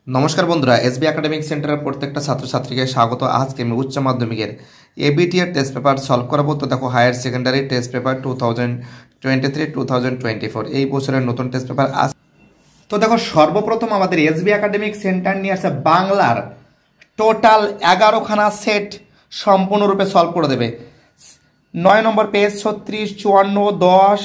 নমস্কার বন্ধুরা, SB academic সেন্টারের প্রত্যেকটা ছাত্রছাত্রীকে স্বাগত। আজকে আমি উচ্চ মাধ্যমিকের এবিটি এর টেস্ট পেপার সলভ করাবো। তো দেখো, হায়ার সেকেন্ডারি টেস্ট পেপার 2023-2024 এই বছরের নতুন টেস্ট পেপার আজ। তো দেখো, সর্বপ্রথম আমাদের এসবি একাডেমিক সেন্টার নিয়ে আসছে বাংলার টোটাল 11খানা সেট সম্পূর্ণরূপে সলভ করে দেবে। 9 নম্বর পেজ 36, 54, 10,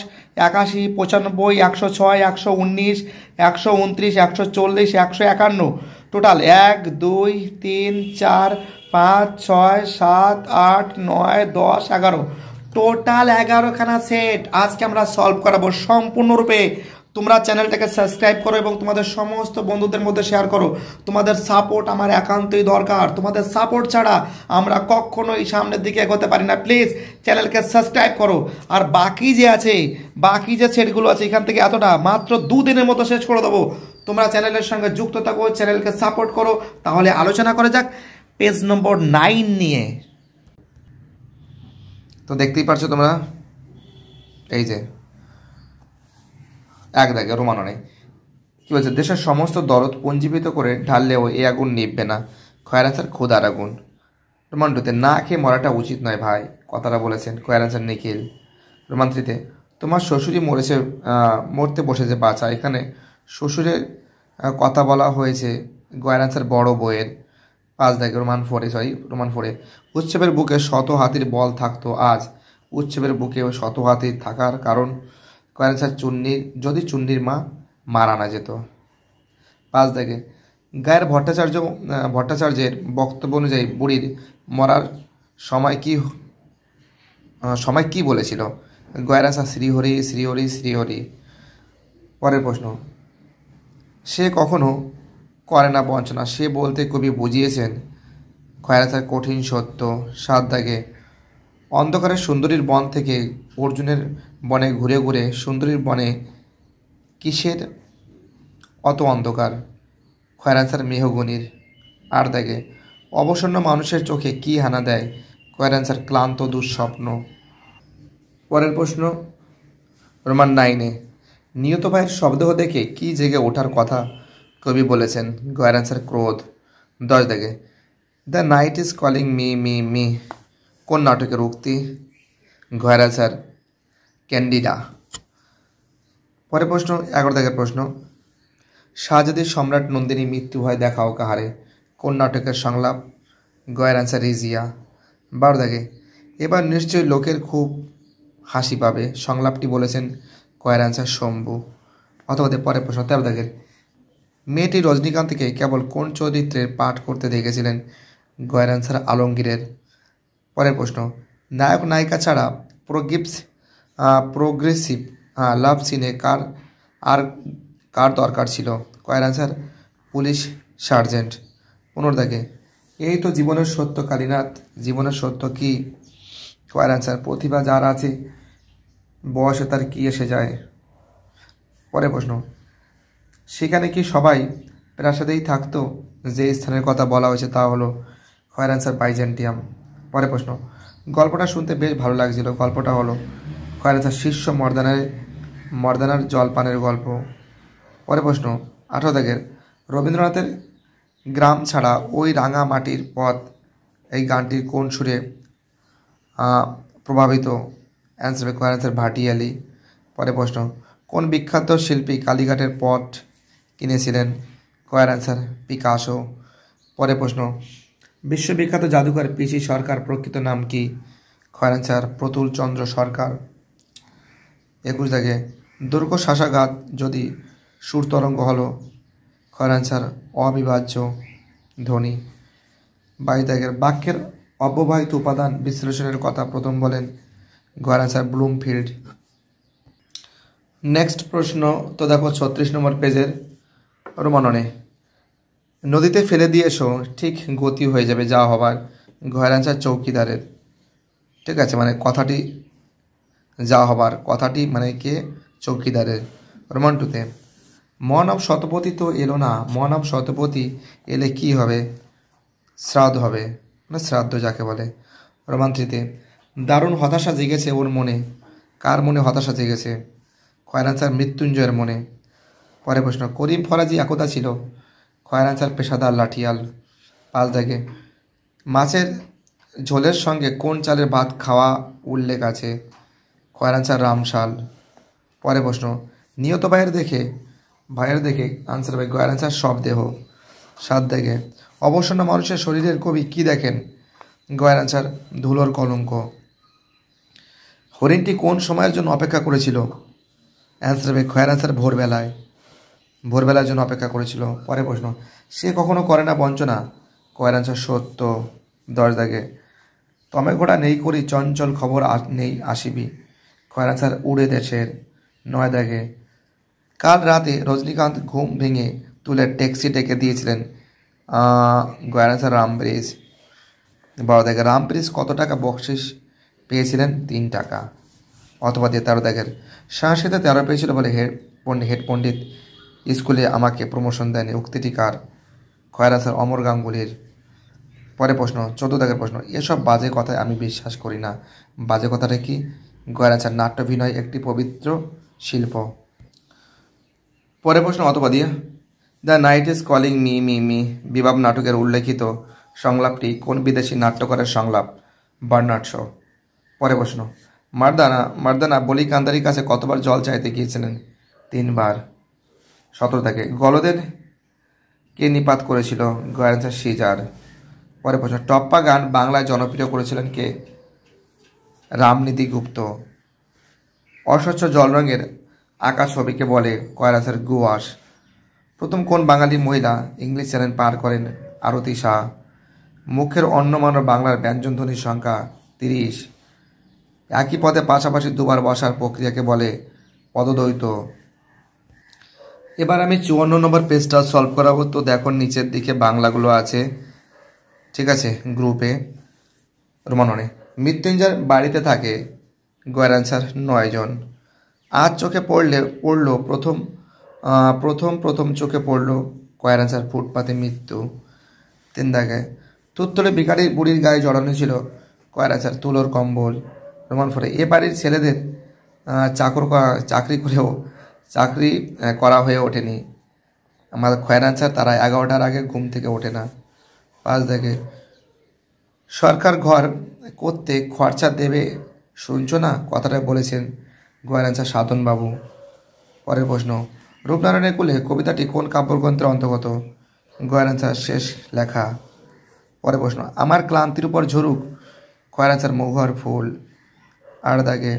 81, 95, 106, 119, 129, 140, 151, টোটাল 1, 2, 3, 4, 5, 6, 7, 8, 9, 10, 11, টোটাল 11খানা সেট আজকে আমরা সলভ করাবো সম্পূর্ণরূপে। তোমরা চ্যানেলটাকে সাবস্ক্রাইব করো এবং তোমাদের সমস্ত বন্ধুদের মধ্যে শেয়ার করো। তোমাদের সাপোর্ট আমার একান্তই দরকার। তোমাদের সাপোর্ট ছাড়া আমরা কখনোই সামনের দিকে এগোতে পারি না। প্লিজ চ্যানেলকে সাবস্ক্রাইব করো। আর বাকি যে সেটগুলো আছে, এখান থেকে এতটা মাত্র 2 দিনের মতো শেষ করে দেবো। তোমরা চ্যানেলের সঙ্গে যুক্ত থাকো, চ্যানেলকে সাপোর্ট করো। তাহলে আলোচনা করে যাক পেজ নম্বর 9 নিয়ে। তো দেখতেই পারছো তোমরা, এই যে এক দাগে রোমানো নেই কি বলছে, দেশের সমস্ত দরদ পুঞ্জীবিত করে ঢাললেও এই আগুন নিভবে না, খয়ের আনসার ক্ষুধার আগুন। রোমান টুতে, না খেয়ে মরাটা উচিত নয় ভাই, কথাটা বলেছেন খয়ের আনসার নিখিল। রোমান থ্রিতে, তোমার শ্বশুরই মরতে বসেছে বাচ্চা। এখানে শ্বশুরের কথা বলা হয়েছে গয়ের আনসার বড় বইয়ের। 5 দাগে রোমান ফোরে, উৎসবের বুকে শত হাতির বল থাকতো আজ। উৎসবের বুকে শত হাতির থাকার কারণ কয়েন আনসার যদি চুন্নির মা মারা না যেত। 5 দাগে, গায়ের ভট্টাচার্যের বক্তব্য অনুযায়ী বুড়ির মরার সময় কি বলেছিল? গয়ের আনসার শ্রীহরি শ্রীহরি শ্রীহরি। পরের প্রশ্ন, সে কখনো করে না বঞ্চনা, সে বলতে কবি বুঝিয়েছেন খয়ের আনসার কঠিন সত্য। 7 দাগে, অন্ধকারের সুন্দরীর বন থেকে অর্জুনের বনে ঘুরে ঘুরে সুন্দরীর বনে কিসের অত অন্ধকার? খয়ের আনসার মেহগনির। 8 দাগে, অবসন্ন মানুষের চোখে কি হানা দেয়? খয়ের আনসার ক্লান্ত দুঃস্বপ্ন। পরের প্রশ্ন রোমান 9-এ, নিয়ত ভাইয়ের শব্দ দেখে কি জেগে ওঠার কথা কবি বলেছেন? খয়ের আনসার ক্রোধ। 10 দাগে, the night is calling me me me কোন নাটকের উক্তি? খয়ের আনসার ক্যান্ডিডা। পরের প্রশ্ন 11 দাগের প্রশ্ন, শাহজাদির সম্রাট নন্দিনী মৃত্যু ভয় দেখাও কাহারে? কোন নাটকের সংলাপ? গয়ের আনসার রিজিয়া। 12 দাগে, এবার নিশ্চয়ই লোকের খুব হাসি পাবে, সংলাপটি বলেছেন গয়ের আনসার শম্ভু। অথবা পরের প্রশ্ন 13 দাগের, মেয়েটি রজনীকান্তকে কেবল কোন চরিত্রের পাঠ করতে দেখেছিলেন? গয়ের আনসার আলমগীরের। পরের প্রশ্ন, নায়ক নায়িকা ছাড়া প্রোগ্রেসিভ লাভ সিনে কার দরকার ছিল? কয়ের আনসার পুলিশ সার্জেন্ট। 15 দাগে, এই তো জীবনের সত্য কালীনাথ, জীবনের সত্য কি? কয়ের আনসার প্রতিভা যার আছে বয়সে তার কি এসে যায়। পরের প্রশ্ন, সেখানে কি সবাই প্রাসাদেই থাকতো? যে স্থানের কথা বলা হয়েছে তা হলো কয়ের আনসার বাইজেন্টিয়াম। পরের প্রশ্ন, গল্পটা শুনতে বেশ ভালো লাগছিল, গল্পটা হলো? কয়ের আনসার শীর্ষ মর্দানার জলপানের গল্প। পরের প্রশ্ন 18 দাগের, রবীন্দ্রনাথের গ্রাম ছাড়া ওই রাঙা মাটির পথ এই গানটির কোন সুরে প্রভাবিত? অ্যান্সার কয়ের আনসার ভাটিয়ালি। পরের প্রশ্ন, কোন বিখ্যাত শিল্পী কালীঘাটের পট কিনেছিলেন? কয়ের আনসার পিকাসো। পরের প্রশ্ন, বিশ্ববিখ্যাত জাদুকর পিসি সরকার প্রকৃত নাম কি? কয়ের আনসার প্রতুল চন্দ্র সরকার। 21 দাগে, দুর্গ শাসাঘাত যদি সুরতরঙ্গ হলো? কয়ের আনসার অবিভাজ্য ধ্বনি। 22 দাগের, বাক্যের অব্যবহিত উপাদান বিশ্লেষণের কথা প্রথম বলেন? কয়ের আনসার ব্লুমফিল্ড। নেক্সট প্রশ্ন, তো দেখো 36 নম্বর পেজের রোমাননে, নদীতে ফেলে দিয়ে এসো ঠিক গতি হয়ে যাবে যা হবার। ঘয়ের আনসার চৌকিদারের। ঠিক আছে, মানে কথাটি যা হবার, কথাটি মানে কে? চৌকিদারের। রোমান 2-তে, মন অব শতপথী তো এলো না, মন অব শতপথী এলে কি হবে? শ্রাদ্ধ হবে, মানে শ্রাদ্ধ যাকে বলে। রোমান 3-তে, দারুণ হতাশা জেগেছে ওর মনে। কার মনে হতাশা জেগেছে? কয়ের আনসার মৃত্যুঞ্জয়ের মনে। পরের প্রশ্ন, করিম ফরাজি একদা ছিল? কয়ের আনসার পেশাদার লাঠিয়াল। 5 দাগে মাছের ঝোলের সঙ্গে কোন চালের ভাত খাওয়া উল্লেখ আছে? কয়ের আনসার রামশাল। পরে প্রশ্ন, নিহত ভাইয়ের দেখে আনসার ভাই গয়ের আনসার শবদেহ। 7 দাগে অবসন্ন মানুষের শরীরের কবি কি দেখেন? গয়ের আনসার ধুলোর কলঙ্ক। হরিণটি কোন সময়ের জন্য অপেক্ষা করেছিল? অ্যান্সার হবে গয়ের আনসার ভোরবেলার জন্য অপেক্ষা করেছিল। পরে প্রশ্ন, সে কখনো করে না বঞ্চনা? গয়ের আনসার সত্য। 10 দাগে তমে ঘোড়া নেই করি চঞ্চল খবর নেই আসিবি। গয়ের আনসার উড়ে দেশের। 9 দাগে কাল রাতে রজনীকান্ত ঘুম ভেঙে তুলে ট্যাক্সি ডেকে দিয়েছিলেন। গয়ের আনসার রামব্রিজ। 12 দাগে রামব্রিজ কত টাকা বকশিস পেয়েছিলেন? 3 টাকা। অথবা দিয়ে 13 দাগের সংস্কৃতে 13 পেয়েছিল বলে হেড পণ্ডিত স্কুলে আমাকে প্রমোশন দেয়নি। উক্তিটি কার? গয়ের আনসার অমর গাঙ্গুলির। পরে প্রশ্ন, 14 দাগের প্রশ্ন, এসব বাজে কথায় আমি বিশ্বাস করি না। বাজে কথাটা কি? গয়ের আনসার নাট্যাভিনয় একটি পবিত্র শিল্প। পরে প্রশ্ন, অথবা দিয়ে the night is calling me me me বিবাব নাটকের উল্লেখিত সংলাপটি কোন বিদেশি নাট্যকারের সংলাপ? Bernard Shaw. পরে প্রশ্ন, মার্দানা বলি কান্দারির কাছে কতবার জল চাইতে গিয়েছিলেন? 3 বার। 17 দাগে গলদের কে নিপাত করেছিল? গয়ের আনসার সিজার। পরে প্রশ্ন, টপ্পা গান বাংলায় জনপ্রিয় করেছিলেন কে? রামনিধি গুপ্ত। অস্বচ্ছ জল রঙের আকাশ ছবিকে বলে? গয়ের আনসার গুয়াশ। প্রথম কোন বাঙালি মহিলা ইংলিশ চ্যানেল পার করেন? আরতি শাহ। মুখের অন্যমান্য বাংলার ব্যঞ্জনধ্বনির সংখ্যা 30। একই পদে পাশাপাশি দুবার বসার প্রক্রিয়াকে বলে? পদদ্বৈত। এবার আমি 54 নম্বর পেজটা সলভ করাবো। তো দেখো নিচের দিকে বাংলাগুলো আছে, ঠিক আছে, গ্রুপে রোমাননে। মৃত্যুঞ্জয় বাড়িতে থাকে? গয়ের আনসার 9 জন। আজ চোখে পড়লো প্রথম চোখে পড়লো? গয়ের আনসার ফুটপাতে মৃত্যু। 3 দাগে তুত্তলে ভিখারির বুড়ির গায়ে জড়ানো ছিল? গয়ের আনসার তুলোর কম্বল। রোমান 4 এ বাড়ির ছেলেদের চাকরি করা হয়ে ওঠেনি। আমার গয়ের আনসার তারা 11টার আগে ঘুম থেকে ওঠে না। 5 দাগে সরকার ঘর করতে খরচা দেবে শুনছো না কথাটা বলেছেন? গয়ের আনসার সাধনবাবু। পরের প্রশ্ন, রূপনারায়ণের কুলে কবিতাটি কোন কাব্যগ্রন্থের অন্তর্গত? গয়ের আনসার শেষ লেখা। পরের প্রশ্ন, আমার ক্লান্তির উপর ঝরুক? গয়ের আনসার মহুয়ার ফুল। 8 দাগে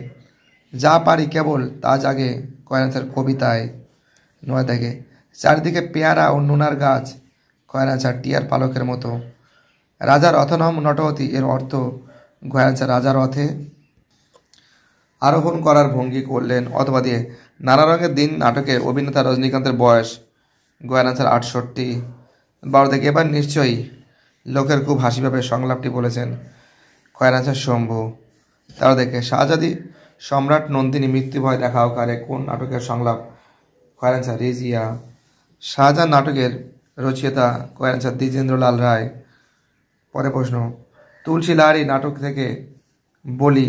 যা পারি কেবল তা জাগে? গয়ের আনসার কবিতায়। 9 দাগে চারিদিকে পেয়ারা ও নোনার গাছ? গয়ের আনসার টিয়ার পালকের মতো। রাজার রথনম নটবতী এর অর্থ? গয়ের আনসার রাজার রথে আরোহণ করার ভঙ্গি করলেন। অথবা দিয়ে নানা রঙের দিন নাটকে অভিনেতা রজনীকান্তের বয়স? গয়ের আনসার 68। 12 থেকে এবার নিশ্চয়ই লোকের খুব হাসি পাবে সংলাপটি বলেছেন? গয়ের আনসার শম্ভু। 13 থেকে শাহজাদি সম্রাট নন্দিনী মৃত্যু ভয় দেখাও কারে? কোন নাটকের সংলাপ? গয়ের আনসার রেজিয়া। শাহজাহান নাটকের রচয়িতা? গয়ের আনসার দ্বিজেন্দ্রলাল রায়। পরে প্রশ্ন, তুলসী লাহারি নাটক থেকে বলি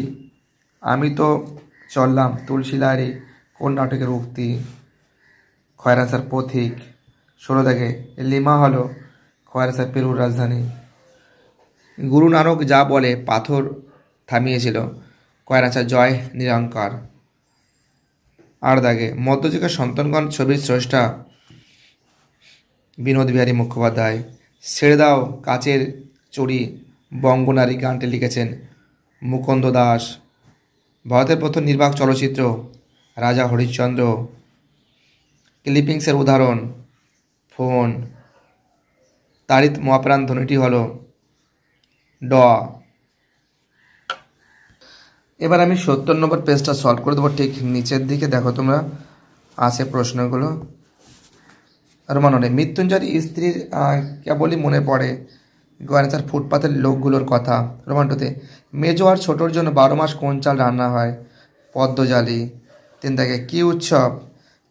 আমি তো চললাম তুলসী লাহারি কোন নাটকের উক্তি? গয়ের আনসার পথিক। 16 থেকে লিমা হলো? গয়ের আনসার পেরুর রাজধানী। গুরু নানক যা বলে পাথর থামিয়েছিল? গয়ের আনসার জয় নিরঙ্কার। 8 দাগে মধ্যযুগের সন্তানগণ ছবির স্রষ্টা? বিনোদ বিহারী মুখোপাধ্যায়। ছেড়ে দাও কাচের চুড়ি বঙ্গনারী গানটি লিখেছেন মুকুন্দ দাস। ভারতের প্রথম নির্বাক চলচ্চিত্র? রাজা হরিশ্চন্দ্র। ক্লিপিংসের উদাহরণ? ফোন। তাড়িৎ মহাপ্রাণ ধ্বনিটি হল ড। এবার আমি 70 নম্বর পেজটা সলভ করে দেবো। ঠিক নিচের দিকে দেখো তোমরা আছে প্রশ্নগুলো। রোমাননে মৃত্যুঞ্জয়ের স্ত্রীর কেবলই মনে পড়ে? গয়ের আনসার ফুটপাতের লোকগুলোর কথা। রোমান 2 মেজো আর ছোটোর জন্য 12 মাস কোন চাল রান্না হয়? পদ্মজালি। 3 থেকে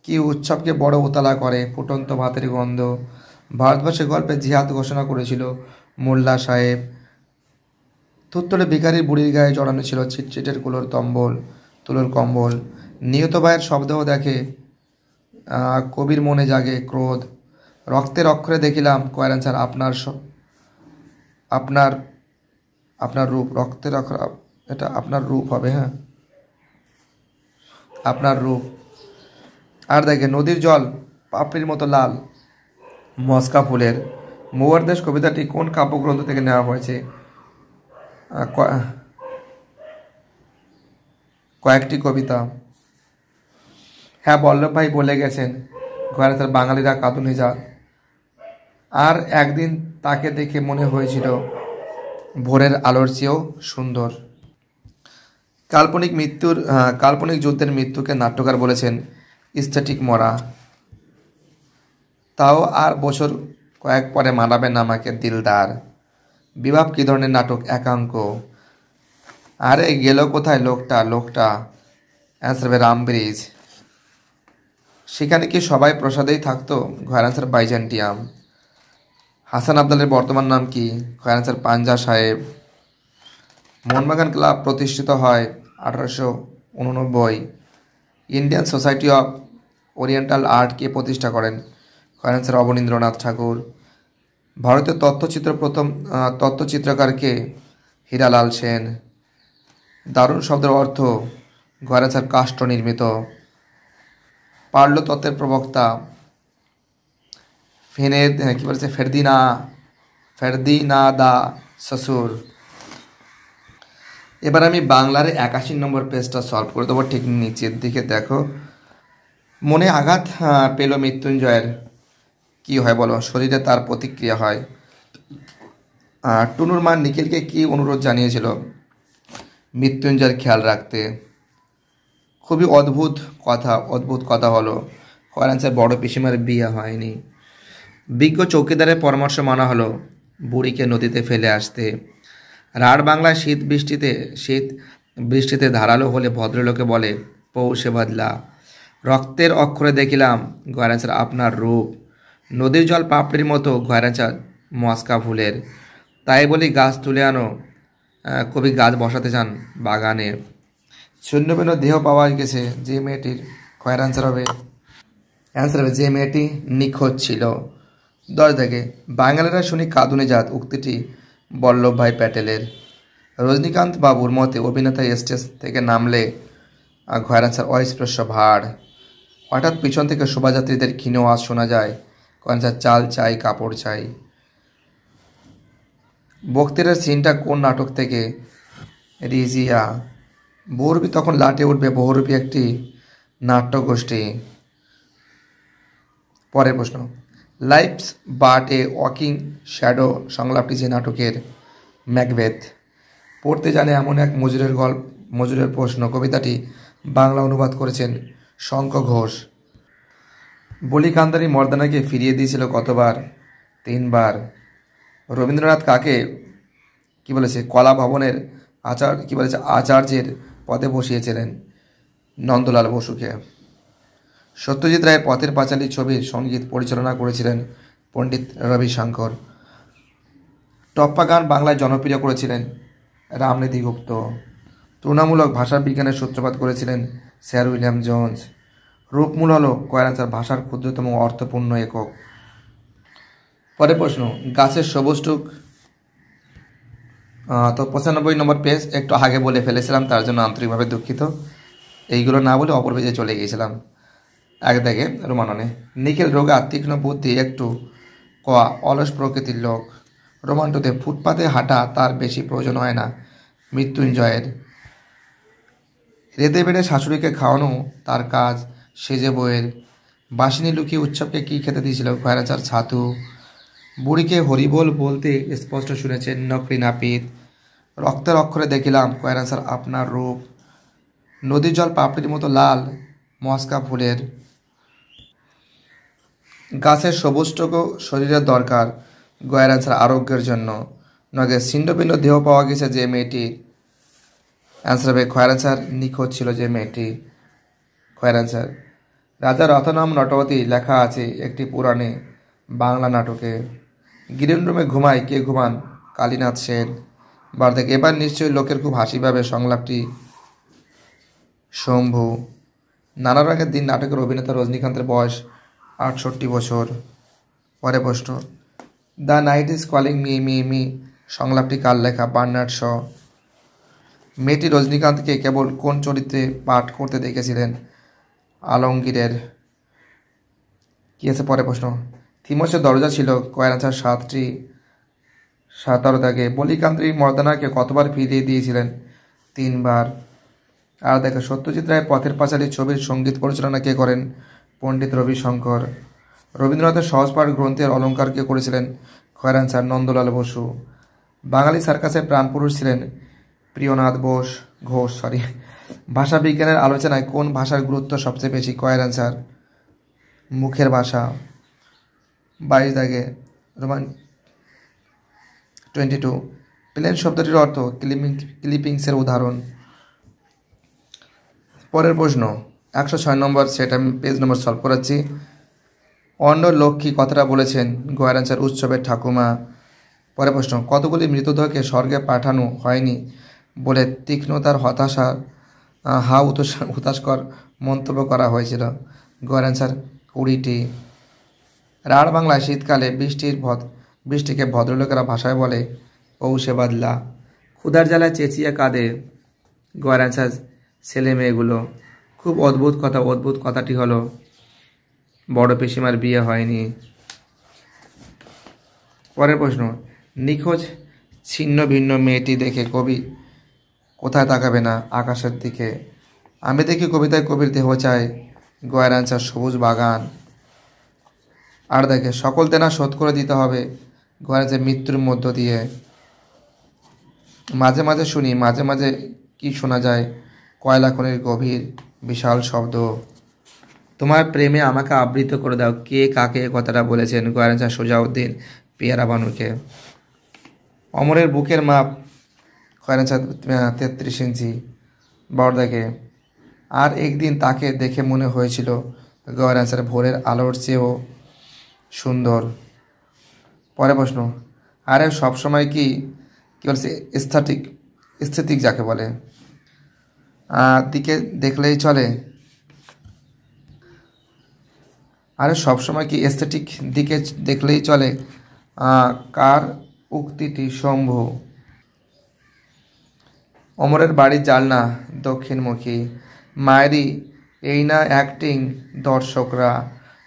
কি উৎসবকে বড় উতলা করে? ফুটন্ত ভাতের গন্ধ। ভারতবর্ষের গল্পে জিহাদ ঘোষণা করেছিল মোল্লা সাহেব। তুত্তলে ভিখারির বুড়ির গায়ে জড়ানো ছিল ছিটছিটের তুলোর কম্বল। নিহত ভাইয়ের শবদেহ দেখে কবির মনে জাগে ক্রোধ। রক্তের অক্ষরে দেখিলাম, কয়ের অ্যান্সার আপনার আপনার রূপ। রক্তের অক্ষর, এটা আপনার রূপ হবে, হ্যাঁ, আপনার রূপ। আর দেখে নদীর জল পাপড়ির মতো লাল মস্কা ফুলের। মহুয়ার দেশ কবিতাটি কোন কাব্যগ্রন্থ থেকে নেওয়া হয়েছে? কয়েকটি কবিতা। হ্যাঁ, বল্লভ ভাই বলে গেছেন, ঘরে বাঙালিরা কাঁদুনে জাত। আর একদিন তাকে দেখে মনে হয়েছিল ভোরের আলোর চেয়েও সুন্দর। কাল্পনিক যুদ্ধের মৃত্যুকে নাট্যকার বলেছেন স্থেটিক মরা। তাও আর বছর কয়েক পরে মানাবেন আমাকে দিলদার। বিভাব কী ধরনের নাটক? একাঙ্ক। আরে গেল কোথায় লোকটা? অ্যান্সার হবে রামব্রিজ। সেখানে কি সবাই প্রসাদেই থাকতো? ঘয়ের অ্যান্সার বাইজেন্টিয়াম। হাসান আবদালের বর্তমান নাম কি? ঘয়ের অ্যান্সার পাঞ্জা সাহেব। মোহনবাগান ক্লাব প্রতিষ্ঠিত হয় 1889। Indian society of oriental art কে প্রতিষ্ঠা করেন? ঘয়ের অ্যান্সার অবনীন্দ্রনাথ ঠাকুর। ভারতীয় প্রথম তথ্যচিত্রকার কে? হীরালাল সেন। দারুণ শব্দের অর্থ? ঘয়ের অ্যান্সার কাষ্ঠ নির্মিত। পারলো তত্ত্বের প্রবক্তা? কি বলছে, ফেরদিনাদা শ্বশুর। এবার আমি বাংলার 81 নম্বর পেজটা সলভ করে দেবো। ঠিক নিচের দিকে দেখো, মনে আঘাত পেল মৃত্যুঞ্জয়ের, কি হয় বলো? শরীরে তার প্রতিক্রিয়া হয়। টুনুর মা নিখিলকে কি অনুরোধ জানিয়েছিল? মৃত্যুঞ্জয়ের খেয়াল রাখতে। খুবই অদ্ভুত কথা হলো। ঘয়ের অ্যান্সার বড় পিসিমার বিয়ে হয়নি। বিজ্ঞ চৌকিদারের পরামর্শ মানা হলো বুড়িকে নদীতে ফেলে আসতে। রাঢ় বাংলায় শীত বৃষ্টিতে ধারালো হলে ভদ্রলোকে বলে পৌষে বাদলা। রক্তের অক্ষরে দেখিলাম, ঘয়ের অ্যান্সার আপনার রূপ। নদীর জল পাপড়ির মতো, ঘয়ের অ্যান্সার মস্কা ফুলের। তাই বলি গাছ তুলে আনো, কবি গাছ বসাতে চান বাগানে। ছিন্নভিন্ন দেহ পাওয়া গেছে যে মেয়েটির, ঘয়ের অ্যান্সার হবে যে মেয়েটি নিখোঁজ ছিল। 10 থেকে বাঙালিরা শুনি কাঁদুনে জাত উক্তিটি বল্লভ ভাই প্যাটেলের। রজনীকান্ত বাবুর মতে অভিনেতা স্টেজ থেকে নামলে, ঘয়ের অ্যান্সার অস্পৃশ্য ভাড়। হঠাৎ পিছন থেকে শোভাযাত্রীদের ক্ষীণ আওয়াজ শোনা যায়, ঘয়ের অ্যান্সার চাল চাই কাপড় চাই। বক্তিয়ারের সিনটা কোন নাটক থেকে? রিজিয়া। বহুরূপী তখন লাটে উঠবে, বহুরূপী একটি নাট্যগোষ্ঠী। পরের প্রশ্ন, life's but a walking shadow সংলাপটি যে নাটকের? ম্যাকবেথ। পড়তে জানে এমন এক মজুরের প্রশ্ন কবিতাটি বাংলা অনুবাদ করেছেন শঙ্খ ঘোষ। বলি কান্দারি মর্দানাকে ফিরিয়ে দিয়েছিল কতবার? 3 বার। রবীন্দ্রনাথ কাকে কলা ভবনের আচার্যের পদে বসিয়েছিলেন? নন্দলাল বসুকে। সত্যজিৎ রায়ের পথের পাঁচালী ছবির সঙ্গীত পরিচালনা করেছিলেন পণ্ডিত রবিশঙ্কর। টপ্পা গান বাংলায় জনপ্রিয় করেছিলেন রামনিধি গুপ্ত। তুলনামূলক ভাষাবিজ্ঞানের সূত্রপাত করেছিলেন স্যার উইলিয়াম জোন্স। রূপমূল হলো ঘয়ের অ্যান্সার ভাষার ক্ষুদ্রতম অর্থপূর্ণ একক। পরের প্রশ্ন, গাছের সবুজটুক। তো 95 নম্বর পেজ একটু আগে বলে ফেলেছিলাম, তার জন্য আন্তরিকভাবে দুঃখিত। এইগুলো না বলে অপর পেজে চলে গিয়েছিলাম। এক দেখে রোমাননে, নিখিল রোগা তীক্ষ্ণ বুদ্ধি একটু অলস প্রকৃতির লোক। রোমান্টুতে ফুটপাতে হাঁটা তার বেশি প্রয়োজন হয় না। মৃত্যুঞ্জয়ের। রেঁধে বেড়ে শাশুড়িকে খাওয়ানো তার কাজ। সেজে বইয়ের। বাসিনী লুকিয়ে উৎসবকে কী খেতে দিয়েছিল? ঘয়ের অ্যান্সার ছাতু। বুড়িকে হরিবোল বলতে স্পষ্ট শুনেছেন নকরি নাপিত। রক্তের অক্ষরে দেখিলাম, ঘয়ের অ্যান্সার আপনার রূপ। নদীর জল পাপড়ির মতো লাল মস্কা ফুলের। গাছের সবুজটুকু শরীরের দরকার, ঘয়ের অ্যান্সার আরোগ্যের জন্য। নগে ছিন্নভিন্ন দেহ পাওয়া গেছে যে মেয়েটির, অ্যান্সার হবে ঘয়ের অ্যান্সার নিখোঁজ ছিল যে মেয়েটি। ঘয়ের অ্যান্সার রাজা রতনাম নটবতী লেখা আছে একটি পুরাণে বাংলা নাটকে। গ্রিন রুমে ঘুমায় কে ঘুমান? কালীনাথ সেন। বার থেকে এবার নিশ্চয়ই লোকের খুব হাসি পাবে সংলাপটি শম্ভু। নানা রঙের দিন নাটকের অভিনেতা রজনীকান্তের বয়স 68 বছর। পরের প্রশ্ন, the night is calling me me me সংলাপটি কার লেখা? Bernard Shaw. মেয়েটি রজনীকান্তকে কেবল কোন চরিত্রে পাঠ করতে দেখেছিলেন? আলমগীরের। কি আছে পরের প্রশ্ন, থিমসের দরজা ছিল কয়ের আনসার 7টি। 17 দাগে বলিকান্দ্রী মর্দানাকে কতবার ফিরিয়ে দিয়েছিলেন? 3 বার। আর দেখো, সত্যজিৎ রায়ের পথের পাঁচালী ছবির সঙ্গীত পরিচালনা কে করেন? পণ্ডিত রবিশঙ্কর। রবীন্দ্রনাথের সহজপাঠ গ্রন্থের অলঙ্কার কে করেছিলেন? কয়ের আনসার নন্দলাল বসু। বাঙালি সার্কাসের প্রাণপুরুষ ছিলেন প্রিয়নাথ ঘোষ। ভাষা বিজ্ঞানের আলোচনায় কোন ভাষার গুরুত্ব সবচেয়ে বেশি? কয়ের আনসার মুখের ভাষা। 22 দাগে রোমান 22, প্লেন শব্দটির অর্থ ক্লিপিংসের উদাহরণ। পরের প্রশ্ন 106 নম্বর, সেটা আমি পেজ নম্বর সলভ করাচ্ছি। অন্ন লক্ষ্মী কথাটা বলেছেন? গয়ের আনসার উৎসবের ঠাকুমা। পরের প্রশ্ন, কতগুলি মৃতদেহকে স্বর্গে পাঠানো হয়নি বলে তীক্ষ্ণতার হতাশকর মন্তব্য করা হয়েছিল? গয়ের আনসার 20টি। রাঢ় বাংলায় শীতকালে বৃষ্টিকে ভদ্রলোকেরা ভাষায় বলে পৌষে বাদলা। ক্ষুধার জ্বালায় চেঁচিয়ে কাঁদে? গয়ের আনসার ছেলে মেয়েগুলো। খুব অদ্ভুত কথাটি হলো বড় পিসিমার বিয়ে হয়নি। পরের প্রশ্ন, নিখোঁজ ছিন্ন ভিন্ন মেয়েটি দেখে কবি কোথায় তাকাবে না? আকাশের দিকে। আমি দেখি কবিতায় কবির দেহ চাই? গয়ের আনসার সবুজ বাগান। আর দেখে, সকল দেনা শোধ করে দিতে হবে? গয়ের আনসার মৃত্যুর মধ্য দিয়ে। মাঝে মাঝে শুনি, মাঝে মাঝে কি শোনা যায়? কয়লা খনির গভীর বিশাল শব্দ। তোমার প্রেমে আমাকে আবৃত করে দাও, কে কাকে কথাটা বলেছেন? গয়ের আনসার সোজাউদ্দিন পেয়ারা বানুকে। অমরের বুকের মাপ? গয়ের আনসার 33 ইঞ্চি। বড় দেখে, আর একদিন তাকে দেখে মনে হয়েছিল? গয়ের আনসার ভোরের আলোর চেয়েও সুন্দর। পরের প্রশ্ন, আরে সবসময় কি বলছে? স্থেটিক যাকে বলে দিকে দেখলেই চলে? আরে সবসময় কি এস্থেটিক দিকে দেখলেই চলে? কার উক্তিটি শম্ভু? অমরের বাড়ির জানলা দক্ষিণমুখী। মায়েরই এই না অ্যাক্টিং? দর্শকরা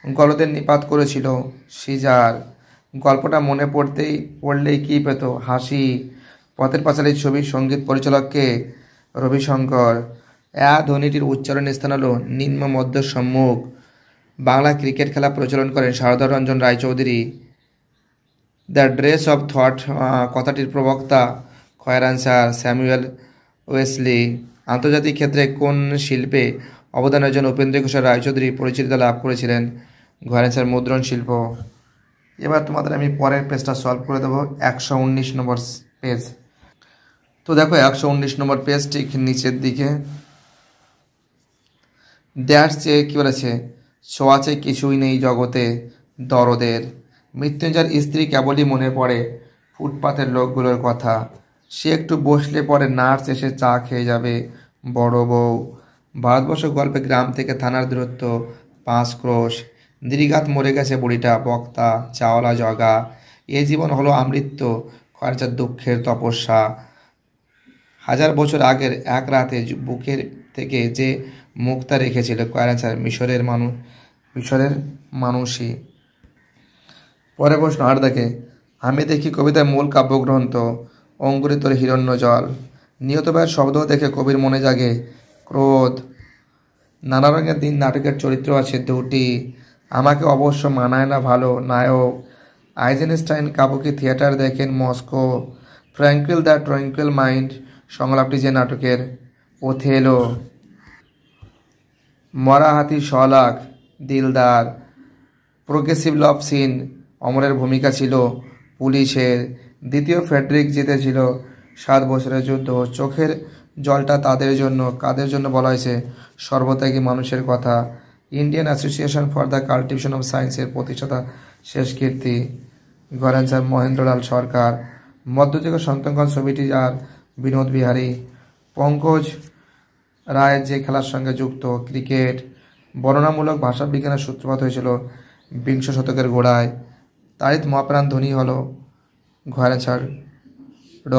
গলদের নিপাত করেছিল সিজার। গল্পটা মনে পড়লেই কি পেত? হাসি। পথের পাঁচালী ছবির সঙ্গীত পরিচালককে? রবিশঙ্কর। ধ্বনিটির উচ্চারণ স্থান হল নিম্ন মধ্য সম্মুখ। বাংলা ক্রিকেট খেলা প্রচলন করেন Sarada Ranjan Roychowdhury. The dress of thought কথাটির প্রবক্তা? কয়ের আনসার স্যামুয়েল ওয়েসলি। আন্তর্জাতিক ক্ষেত্রে কোন শিল্পে অবদানের জন্য উপেন্দ্র কিশোর রায়চৌধুরী পরিচিতি লাভ করেছিলেন? কয়ের আনসার মুদ্রণ শিল্প। এবার তোমাদের আমি পরের পেজটা সলভ করে দেবো, 119 নম্বর পেজ। তো দেখো 119 নম্বর পেজ ঠিক নিচের দিকে ড্যাশ চেয়ে কী বলেছে? ছোঁয়াচে কিছুই নেই জগতে দরদের। মৃত্যুঞ্জয়ের স্ত্রী কেবলই মনে পড়ে ফুটপাতের লোকগুলোর কথা। সে একটু বসলে পরে নার্স এসে চা খেয়ে যাবে। বড় বউ। ভারতবর্ষ গল্পে গ্রাম থেকে থানার দূরত্ব 5 ক্রোশ। নির্ঘাত মরে গেছে বুড়িটা। বক্তা চাওলা জগা। এ জীবন হলো আমৃত্য, খরচার দুঃখের তপস্যা। 1000 বছর আগের এক রাতে বুকের থেকে যে মুক্তা রেখেছিল? কয়ের আনসার মিশরের মানুষই। পরে প্রশ্ন 8 দেখে, আমি দেখি কবিতার মূল কাব্যগ্রন্থ অঙ্কুরিত হিরণ্য জল। নিহত ভাইয়ের শব্দ দেখে কবির মনে জাগে ক্রোধ। নানা রঙের দিন নাটকের চরিত্র আছে 2টি। আমাকে অবশ্য মানায় না ভালো নায়ক। আইজেনস্টাইন কাবুকি থিয়েটার দেখেন Moscow. Tranquil the tranquil mind সংলাপটি যে নাটকের? ওথেলো। মরা হাতি শলাক দিলদার। প্রোগ্রেসিভ লাভ সিন অমরের ভূমিকা ছিল পুলিশের। দ্বিতীয় ফ্রেডরিক জিতেছিল 7 বছরের যুদ্ধ। চোখের জলটা তাদের জন্য, কাদের জন্য বলা হয়েছে? সর্বত্যাগী মানুষের কথা। Indian association for the cultivation of সায়েন্সের প্রতিষ্ঠাতা শেষকীর্তি। গয়ের আনসার মহেন্দ্রলাল সরকার। মধ্যযুগের সন্তানগণ ছবিটি আর বিনোদ বিহারী। পঙ্কজ রায়ের যে খেলার সঙ্গে যুক্ত? ক্রিকেট। বর্ণনামূলক ভাষাবিজ্ঞানের সূত্রপাত হয়েছিল 20 শতকের গোড়ায়। তারিত মহাপ্রাণ ধ্বনি হলো ঘয়ের র।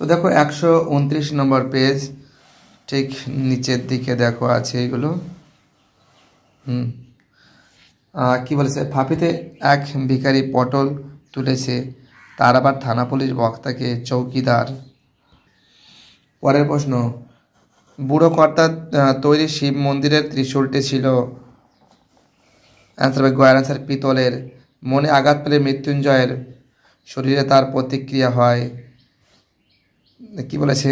তো দেখো 129 নম্বর পেজ, ঠিক নিচের দিকে দেখো আছে এগুলো। কি বলেছে, ফাঁপিতে এক ভিখারি পটল তুলেছে, তার আবার থানা পুলিশ বক্তাকে চৌকিদার। পরের প্রশ্ন, বুড়ো কর্তার তৈরি শিব মন্দিরের ত্রিশূলটি ছিল, অ্যান্সার হবে গয়ের অ্যান্সার পিতলের। মনে আঘাত পেলে মৃত্যুঞ্জয়ের শরীরে তার প্রতিক্রিয়া হয়। কি বলেছে,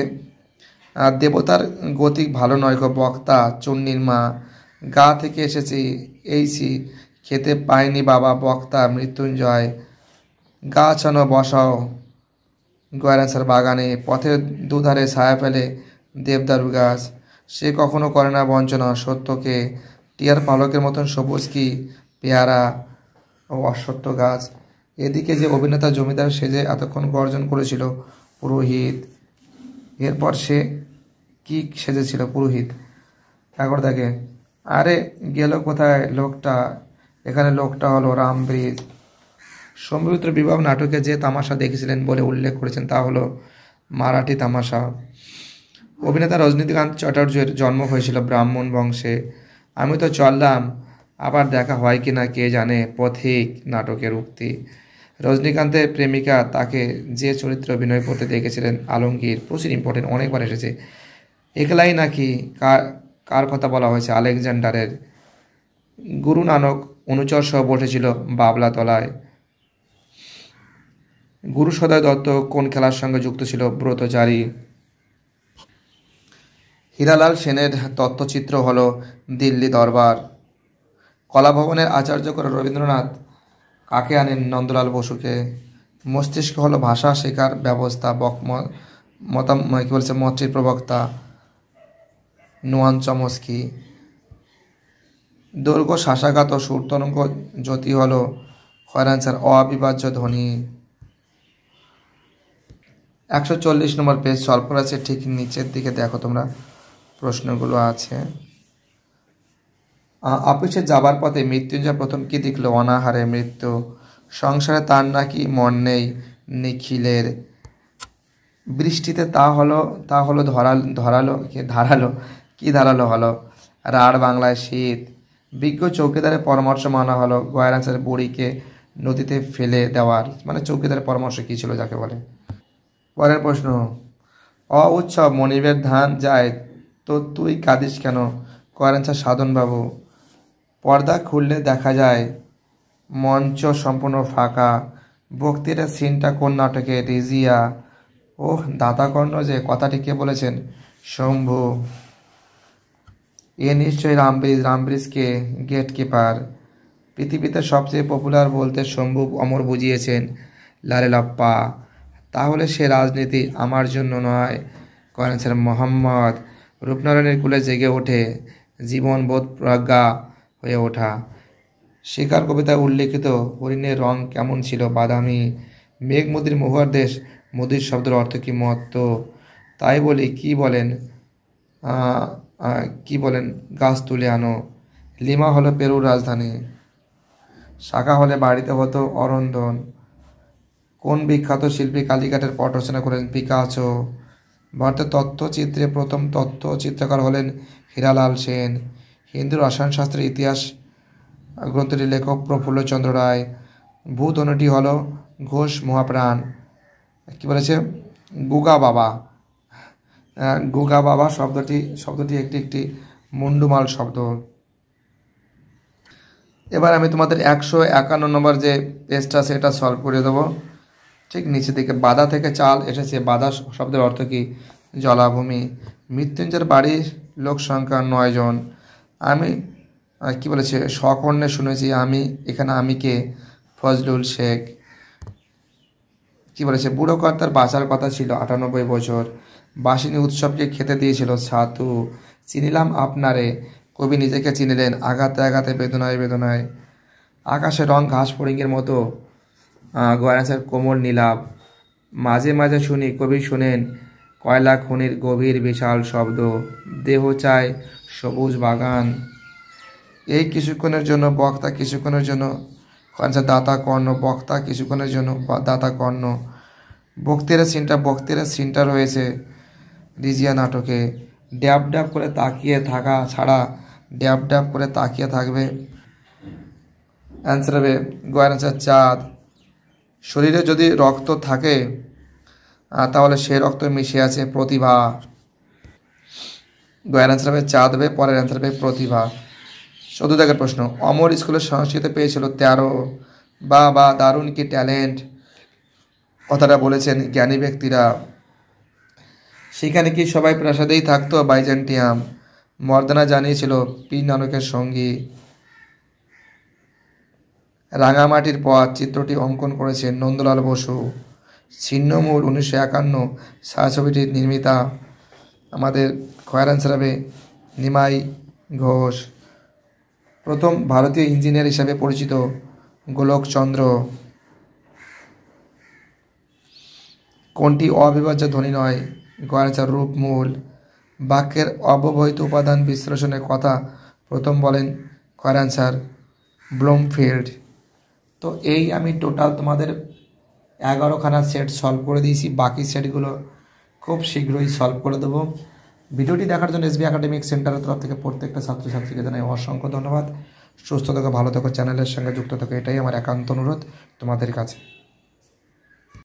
দেবতার গতিক ভালো নয় গো বক্তা, চুন্নির মা গা থেকে এসেছি এইছি, খেতে পায়নি বাবা বক্তা মৃত্যুঞ্জয়, গাছ আনো বসাও গয়ের অ্যান্সার বাগানে, পথের দুধারে ছায়া ফেলে দেবদারু গাছ, সে কখনো করে না বঞ্চনা সত্যকে, টিয়ার পালকের মতন সবুজ কি পেয়ারা ও অশ্বত্থ গাছ। এদিকে যে অভিনেতা জমিদার সেজে এতক্ষণ গর্জন করেছিল পুরোহিত, এরপর সে কি সেজেছিল পুরোহিত। একবার দেখে, আরে গেল কোথায় লোকটা, এখানে লোকটা হলো রামব্রিজ। সম্ভবত বিবাহ নাটকে যে তামাশা দেখেছিলেন বলে উল্লেখ করেছেন তা হলো মারাঠি তামাশা। অভিনেতা রজনীকান্ত চ্যাটার্জির জন্ম হয়েছিল ব্রাহ্মণ বংশে। আমি তো চললাম, আবার দেখা হয় কি না কে জানে, পথিক নাটকের উক্তি। রজনীকান্তের প্রেমিকা তাকে যে চরিত্রে অভিনয় করতে দেখেছিলেন আলমগীর, প্রচুর ইম্পর্টেন্ট, অনেকবার এসেছে। একলাই নাকি কার কথা বলা হয়েছে, আলেকজান্ডারের। গুরু নানক অনুচর সহ বসেছিল বাবলা তলায়। গুরু সদয় দত্ত কোন খেলার সঙ্গে যুক্ত ছিল, ব্রতচারী। হীরালাল সেনের তত্ত্বচিত্র হল দিল্লি দরবার। কলাভবনের আচার্য করে রবীন্দ্রনাথ কাকে আনেন, নন্দলাল বসুকে। মস্তিষ্ক হলো ভাষা শেখার ব্যবস্থা, কি বলছে মৈত্রীর প্রবক্তা নোয়ান চমস্কি। দৈর্ঘ্য শাসাঘাত ও সুরতরঙ্গ জ্যোতি হলো অ্যান্সার অবিভাজ্য ধ্বনি। 140 নম্বর পেজ, সর্পরাজের ঠিক নিচের দিকে দেখো তোমরা প্রশ্নগুলো আছে। অফিসে যাবার পথে মৃত্যুঞ্জয় প্রথম কি দেখলো, অনাহারে মৃত্যু। সংসারে তার নাকি মন নেই নিখিলের। বৃষ্টিতে তা হলো ধারালো হলো, রাঢ় বাংলায় শীত। বিজ্ঞ চৌকিদারের পরামর্শ মানা হলো, গয়ের অ্যান্সার বুড়িকে নদীতে ফেলে দেওয়ার। মানে চৌকিদারের পরামর্শ কী ছিল যাকে বলে। পরের প্রশ্ন, উৎসব মনিবের ধান যায় তো তুই কাঁদিস কেন, গয়ের অ্যান্সার সাধনবাবু। পর্দা খুললে দেখা যায় মঞ্চ সম্পূর্ণ ফাঁকা। বক্তৃতার সিনটা কোন নাটকে, রিজিয়া। ওহ দাতাকর্ণ যে কথাটি কে বলেছেন, শম্ভু। এ নিশ্চয়ই রামব্রিজকে গেটকিপার। পৃথিবীতে সবচেয়ে পপুলার বলতে শম্ভু অমর বুঝিয়েছেন লালে লাপ্পা। তাহলে সে রাজনীতি আমার জন্য নয়, করেন স্যার মোহাম্মদ। রূপনারায়ণের কুলে জেগে ওঠে জীবনবোধ প্রজ্ঞা হয়ে ওঠা। শিকার কবিতায় উল্লেখিত হরিণের রং কেমন ছিল, বাদামি। মেঘ মুদির মহুয়ার দেশ, মুদির শব্দের অর্থ কি, মত্ত। তাই বলি কি বলেন গাছ তুলে আনো। লিমা হলো পেরুর রাজধানী। শাখা হলে বাড়িতে হতো অরন্ধন। কোন বিখ্যাত শিল্পী কালীঘাটের পট রচনা করেন, পিকাসো। ভারতের তথ্যচিত্রে প্রথম তথ্যচিত্রকার হলেন হীরালাল সেন। হিন্দু রসায়নশাস্ত্রের ইতিহাস গ্রন্থটির লেখক প্রফুল্লচন্দ্র রায়। ভূধনুটি হল ঘোষ মহাপ্রাণ। কি বলেছে, গুগা বাবা শব্দটি একটি মুন্ডুমাল শব্দ। এবার আমি তোমাদের 151 নম্বর যে পেজটা আছে এটা সলভ করে দেবো। ঠিক নিচের দিকে বাধা থেকে চাল এসেছে, বাধা শব্দের অর্থ কি, জলাভূমি। মৃত্যুঞ্জয়ের বাড়ির লোক সংখ্যা 9 জন। আমি কি বলেছে, সকর্ণে শুনেছি আমি, এখানে আমি কে, ফজলুল শেখ। কি বলেছে, বুড়ো কর্তার বাঁচার কথা ছিল 98 বছর। বাসিনী উৎসবকে খেতে দিয়েছিল ছাতু। চিনিলাম আপনারে, কবি নিজেকে চিনিলেন আঘাতে আঘাতে, বেদনায় বেদনায়। আকাশের রং ঘাস ফড়িংয়ের মতো, গয়ানাসের কোমল নীলাভ। মাঝে মাঝে শুনি, কবি শুনেন কয়লা খনির গভীর বিশাল শব্দ। দেহ চায় সবুজ বাগান। এই কিছুক্ষণের জন্য বক্তা কিছুক্ষণের জন্য আনসার দাতা কর্ণ, বক্তা কিছুক্ষণের জন্য দাতা কর্ণ। বক্তেরা সিনটা রয়েছে রিজিয়া নাটকে। ড্যাব ড্যাব করে তাকিয়ে থাকা ছাড়া ড্যাব ড্যাব করে তাকিয়ে থাকবে। অ্যান্সার হবে গয়ের অ্যান্সার চাঁদ। শরীরে যদি রক্ত থাকে তাহলে সে রক্ত মিশে আছে প্রতিভা। গয়ের অ্যান্সার হবে চাঁদ হবে, পরের অ্যান্সার হবে প্রতিভা। 14 দাগের প্রশ্ন, অমর স্কুলের সংস্কৃতে পেয়েছিল 13। বা দারুণ কি ট্যালেন্ট, কথাটা বলেছেন জ্ঞানী ব্যক্তিরা। সেখানে কি সবাই প্রাসাদেই থাকতো? বাইজেন্টিয়াম। মর্দানা জানিয়েছিল পি নানকের সঙ্গী। রাঙামাটির পথ চিত্রটি অঙ্কন করেছেন নন্দলাল বসু। ছিন্নমূল 1951 ছায়াছবিটির নির্মিতা আমাদের খয়ের অ্যান্সার হবে নিমাই ঘোষ। প্রথম ভারতীয় ইঞ্জিনিয়ার হিসাবে পরিচিত গোলকচন্দ্র। কোনটি অবিভাজ্য ধ্বনি নয়? গয়ের অ্যান্সার রূপমূল। বাক্যের অব্যবহৃত উপাদান বিশ্লেষণের কথা প্রথম বলেন গয়ের অ্যান্সার ব্লুমফিল্ড। তো এই আমি টোটাল তোমাদের 11খানা সেট সলভ করে দিয়েছি। বাকি সেটগুলো খুব শীঘ্রই সলভ করে দেবো। ভিডিওটি দেখার জন্য এসবি একাডেমিক সেন্টারের তরফ থেকে প্রত্যেকটা ছাত্রছাত্রীকে জানাই অসংখ্য ধন্যবাদ। সুস্থ থেকো, ভালো থেকো, চ্যানেলের সঙ্গে যুক্ত থেকো, এটাই আমার একান্ত অনুরোধ তোমাদের কাছে।